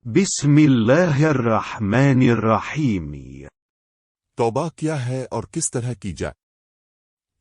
بسم الله الرحمن الرحیم۔ तौबा क्या है और किस तरह की जाए।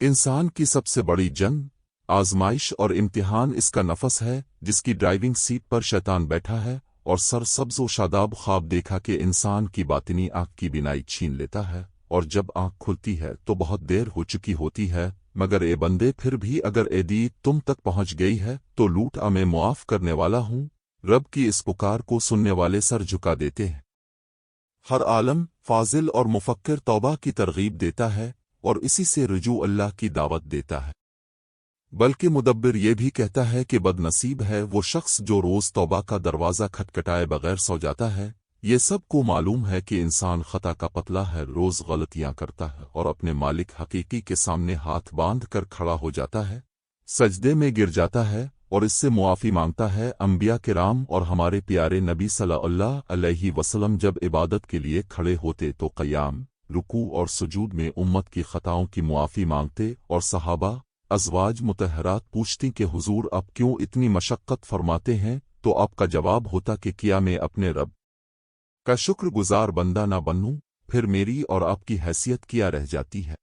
इंसान की सबसे बड़ी जंग, आजमाइश और इम्तिहान इसका नफस है, जिसकी ड्राइविंग सीट पर शैतान बैठा है और सर सब्ज़ व शादाब ख्वाब देखा कि इंसान की बातिनी आँख की बिनाई छीन लेता है, और जब आँख खुलती है तो बहुत देर हो चुकी होती है। मगर ए बंदे, फिर भी अगर ए दी तुम तक पहुँच गई है तो लूट मैं मुआफ़ करने वाला हूँ। रब की इस पुकार को सुनने वाले सर झुका देते हैं। हर आलम, फाजिल और मुफक्किर तौबा की तरगीब देता है और इसी से रुजू अल्लाह की दावत देता है। बल्कि मुदब्बिर ये भी कहता है कि बदनसीब है वो शख्स जो रोज़ तौबा का दरवाज़ा खटखटाए बगैर सो जाता है। ये सबको मालूम है कि इंसान खता का पतला है, रोज़ गलतियां करता है और अपने मालिक हकीकी के सामने हाथ बांध कर खड़ा हो जाता है, सजदे में गिर जाता है और इससे मुआफ़ी मांगता है। अंबिया किराम और हमारे प्यारे नबी सल्लल्लाहु अलैहि वसल्लम जब इबादत के लिए खड़े होते तो क़याम, रुकू और सुजूद में उम्मत की ख़ताओं की मुआफ़ी मांगते, और सहाबा अज़वाज मुतहरात पूछती कि हुजूर अब क्यों इतनी मशक्क़त फरमाते हैं, तो आपका जवाब होता कि क्या मैं अपने रब का शुक्रगुजार बंदा ना बनूं, फिर मेरी और आपकी हैसियत क्या रह जाती है।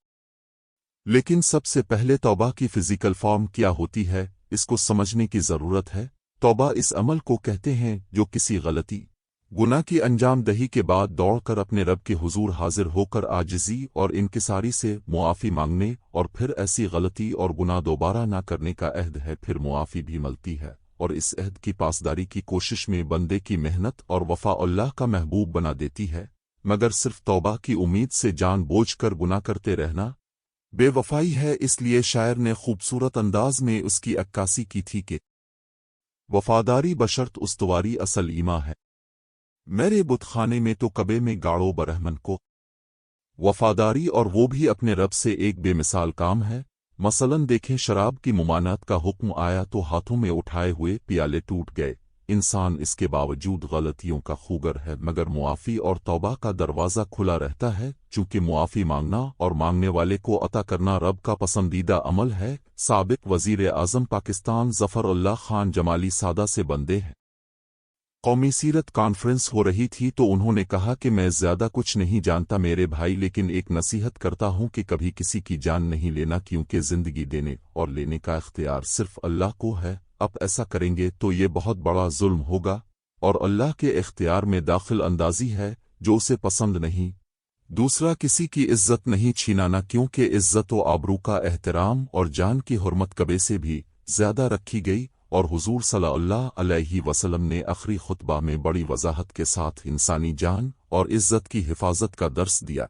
लेकिन सबसे पहले तौबा की फ़िज़िकल फॉर्म क्या होती है, इसको समझने की ज़रूरत है। तौबा इस अमल को कहते हैं जो किसी गलती, गुनाह की अंजाम दही के बाद दौड़कर अपने रब के हुजूर हाजिर होकर आजिज़ी और इनकिसारी से मुआफ़ी मांगने और फिर ऐसी गलती और गुनाह दोबारा ना करने का अहद है। फिर मुआफ़ी भी मिलती है और इस अहद की पासदारी की कोशिश में बंदे की मेहनत और वफ़ा अल्लाह का महबूब बना देती है। मगर सिर्फ तौबा की उम्मीद से जान बोझ कर गुनाह करते रहना बेवफाई है। इसलिए शायर ने खूबसूरत अंदाज में उसकी अक्कासी की थी कि वफादारी बशर्त उस्तवारी असल ईमा है, मेरे बुतखाने में तो कबे में गाड़ो बरहमन को। वफादारी और वो भी अपने रब से एक बेमिसाल काम है। मसलन देखें, शराब की मुमानत का हुक्म आया तो हाथों में उठाए हुए पियाले टूट गए। इंसान इसके बावजूद गलतियों का खूगर है, मगर मुआफ़ी और तौबा का दरवाज़ा खुला रहता है, चूँकि मुआफ़ी मांगना और मांगने वाले को अता करना रब का पसंदीदा अमल है। साबिक वज़ीर आज़म पाकिस्तान ज़फ़रुल्लाह खान जमाली सादा से बंदे हैं। कौमी सीरत कॉन्फ्रेंस हो रही थी तो उन्होंने कहा कि मैं ज़्यादा कुछ नहीं जानता मेरे भाई, लेकिन एक नसीहत करता हूँ कि कभी किसी की जान नहीं लेना, क्योंकि ज़िंदगी देने और लेने का इख्तियार सिर्फ अल्लाह को है। अब ऐसा करेंगे तो ये बहुत बड़ा जुल्म होगा और अल्लाह के इख्तियार में दाखिल अंदाज़ी है जो उसे पसंद नहीं। दूसरा, किसी की इज्जत नहीं छीनाना, क्योंकि इज्जत व आबरू का एहतराम और जान की हुर्मत कबे से भी ज़्यादा रखी गई, और हुजूर सल्लल्लाहु अलैहि वसल्लम ने आखिरी खुतबा में बड़ी वजाहत के साथ इंसानी जान और इज्जत की हिफाजत का दर्स दिया।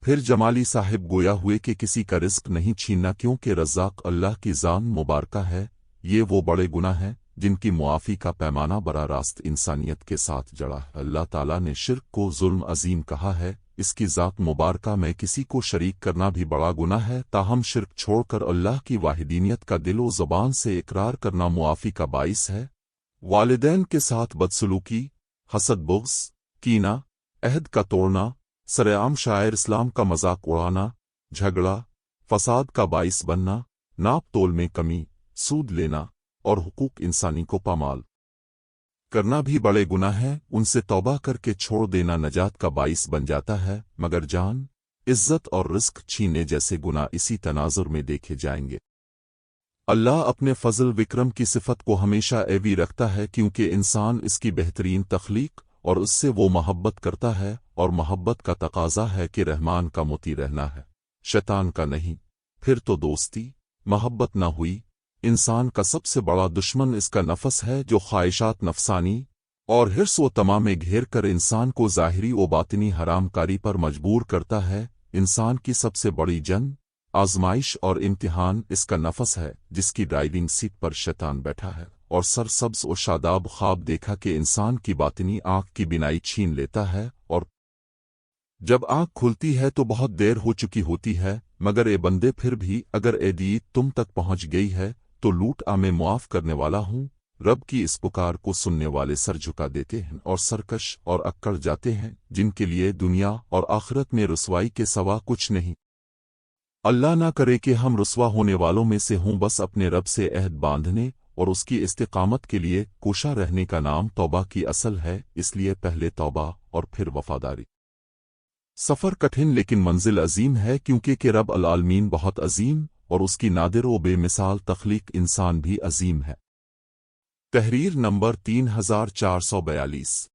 फिर जमाली साहिब गोया हुए कि किसी का रिस्क नहीं छीनना, क्योंकि रज़्ज़ाक़ अल्लाह की जान मुबारका है। ये वो बड़े गुनाह हैं जिनकी मुआफ़ी का पैमाना बरा रास्त इंसानियत के साथ जड़ा है। अल्लाह ताला ने शिर्क को जुल्म अजीम कहा है। इसकी ज़ात मुबारका में किसी को शरीक करना भी बड़ा गुनाह है, ताहम शिर्क छोड़कर अल्लाह की वाहिदीनियत का दिलो ज़बान से इकरार करना मुआफ़ी का बाइस है। वालिदैन के साथ बदसलूकी, हसद, बुग़्ज़, कीना, अहद का तोड़ना, सरेआम शायर इस्लाम का मजाक उड़ाना, झगड़ा फसाद का बाइस बनना, नाप तोल में कमी, सूद लेना और हुकूक इंसानी को पामाल करना भी बड़े गुनाह हैं। उनसे तौबा करके छोड़ देना नजात का बाइस बन जाता है। मगर जान, इज्जत और रिस्क छीनने जैसे गुनाह इसी तनाजुर में देखे जाएंगे। अल्लाह अपने फजल विक्रम की सिफत को हमेशा एवी रखता है, क्योंकि इंसान इसकी बेहतरीन तख्लीक और उससे वो मोहब्बत करता है, और मोहब्बत का तकाजा है कि रहमान का मुती रहना है, शैतान का नहीं। फिर तो दोस्ती मोहब्बत न हुई। इंसान का सबसे बड़ा दुश्मन इसका नफस है, जो ख्वाहिशात नफसानी और हिर्स व तमा में घेर कर इंसान को ज़ाहिरी व बातिनी हरामकारी पर मजबूर करता है। इंसान की सबसे बड़ी जंग, आजमाइश और इम्तिहान इसका नफस है, जिसकी ड्राइविंग सीट पर शैतान बैठा है और सर सब्ज़ व शादाब ख्वाब देखा कि इंसान की बातिनी आँख की बिनाई छीन लेता है, और जब आँख खुलती है तो बहुत देर हो चुकी होती है। मगर ए बंदे, फिर भी अगर ए दी तुम तक पहुँच गई है तो लूट मैं मुआफ़ करने वाला हूँ। रब की इस पुकार को सुनने वाले सर झुका देते हैं और सरकश और अक्कड़ जाते हैं, जिनके लिए दुनिया और आखिरत में रुसवाई के सवा कुछ नहीं। अल्लाह ना करे कि हम रुसवा होने वालों में से हों। बस अपने रब से अहद बांधने اور اس کی استقامت کے لیے کوشاں رہنے کا نام توبہ کی اصل ہے، اس لیے پہلے توبہ اور پھر وفاداری۔ سفر کٹھن لیکن منزل عظیم ہے، کیونکہ کہ رب العالمین بہت عظیم اور اس کی نادر و بے مثال تخلیق انسان بھی عظیم ہے۔ تحریر نمبر 3442